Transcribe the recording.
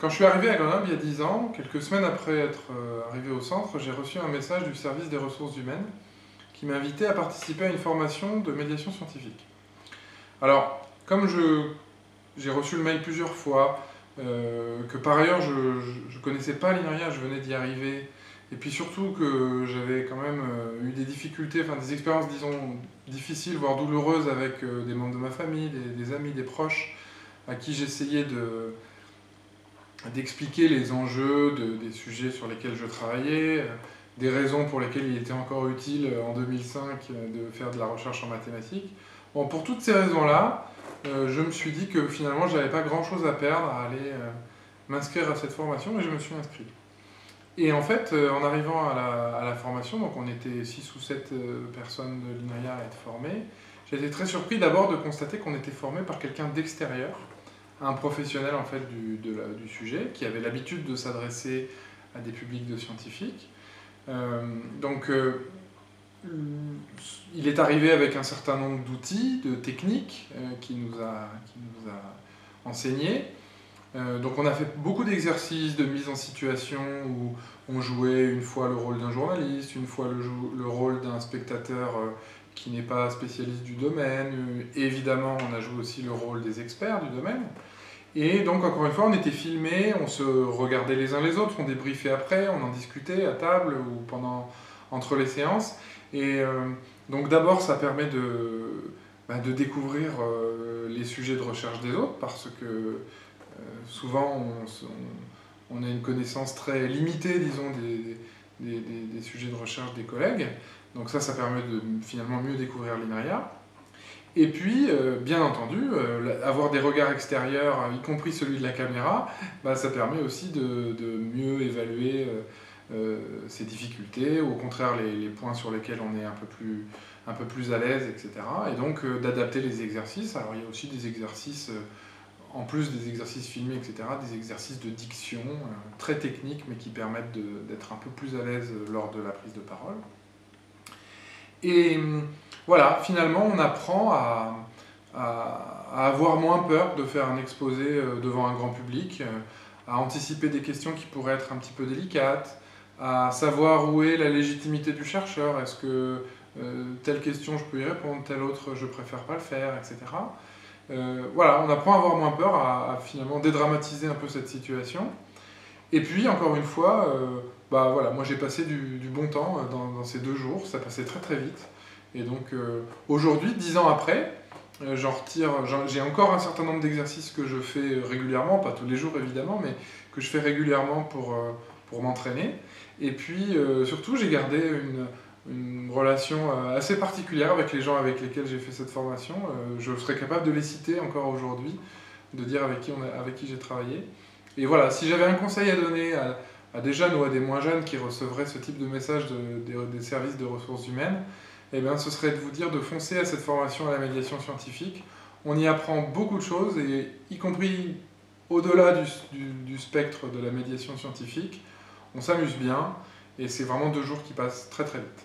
Quand je suis arrivé à Grenoble il y a 10 ans, quelques semaines après être arrivé au centre, j'ai reçu un message du service des ressources humaines qui m'invitait à participer à une formation de médiation scientifique. Alors, j'ai reçu le mail plusieurs fois, que par ailleurs je ne connaissais pas l'INRIA, je venais d'y arriver, et puis surtout que j'avais quand même eu des difficultés, enfin des expériences disons difficiles, voire douloureuses avec des membres de ma famille, des amis, des proches, à qui j'essayais d'expliquer les enjeux des sujets sur lesquels je travaillais, des raisons pour lesquelles il était encore utile en 2005 de faire de la recherche en mathématiques. Bon, pour toutes ces raisons-là, je me suis dit que finalement je n'avais pas grand-chose à perdre à aller m'inscrire à cette formation et je me suis inscrit. Et en fait, en arrivant à la formation, donc on était 6 ou 7 personnes de l'INRIA à être formées, j'ai été très surpris d'abord de constater qu'on était formé par quelqu'un d'extérieur, un professionnel en fait du sujet, qui avait l'habitude de s'adresser à des publics de scientifiques. Donc il est arrivé avec un certain nombre d'outils, de techniques qu'il nous a enseignés. Donc on a fait beaucoup d'exercices de mise en situation où on jouait une fois le rôle d'un journaliste, une fois le rôle d'un spectateur qui n'est pas spécialiste du domaine. Évidemment, on a joué aussi le rôle des experts du domaine. Et donc, encore une fois, on était filmés, on se regardait les uns les autres, on débriefait après, on en discutait à table ou entre les séances. Et donc, d'abord, ça permet de découvrir les sujets de recherche des autres, parce que souvent, on a une connaissance très limitée, disons, des sujets de recherche des collègues. Donc ça permet de finalement mieux découvrir l'INRIA. Et puis, bien entendu, avoir des regards extérieurs, y compris celui de la caméra, ça permet aussi de mieux évaluer ses difficultés, ou au contraire les points sur lesquels on est un peu plus à l'aise, etc. Et donc d'adapter les exercices. Alors il y a aussi des exercices, en plus des exercices filmés, etc., des exercices de diction très techniques, mais qui permettent d'être un peu plus à l'aise lors de la prise de parole. Et voilà, finalement, on apprend à avoir moins peur de faire un exposé devant un grand public, à anticiper des questions qui pourraient être un petit peu délicates, à savoir où est la légitimité du chercheur, est-ce que telle question je peux y répondre, telle autre je préfère pas le faire, etc. Voilà, on apprend à avoir moins peur, à finalement dédramatiser un peu cette situation. Et puis, encore une fois, voilà, moi j'ai passé du bon temps dans ces 2 jours, ça passait très très vite. Et donc aujourd'hui, 10 ans après, j'ai encore un certain nombre d'exercices que je fais régulièrement, pas tous les jours évidemment, mais que je fais régulièrement pour m'entraîner. Et puis surtout, j'ai gardé une relation assez particulière avec les gens avec lesquels j'ai fait cette formation. Je serais capable de les citer encore aujourd'hui, de dire avec qui j'ai travaillé. Et voilà, si j'avais un conseil à donner à des jeunes ou à des moins jeunes qui recevraient ce type de message des services de ressources humaines, eh bien, ce serait de vous dire de foncer à cette formation à la médiation scientifique. On y apprend beaucoup de choses, et y compris au-delà du spectre de la médiation scientifique. On s'amuse bien, et c'est vraiment 2 jours qui passent très très vite.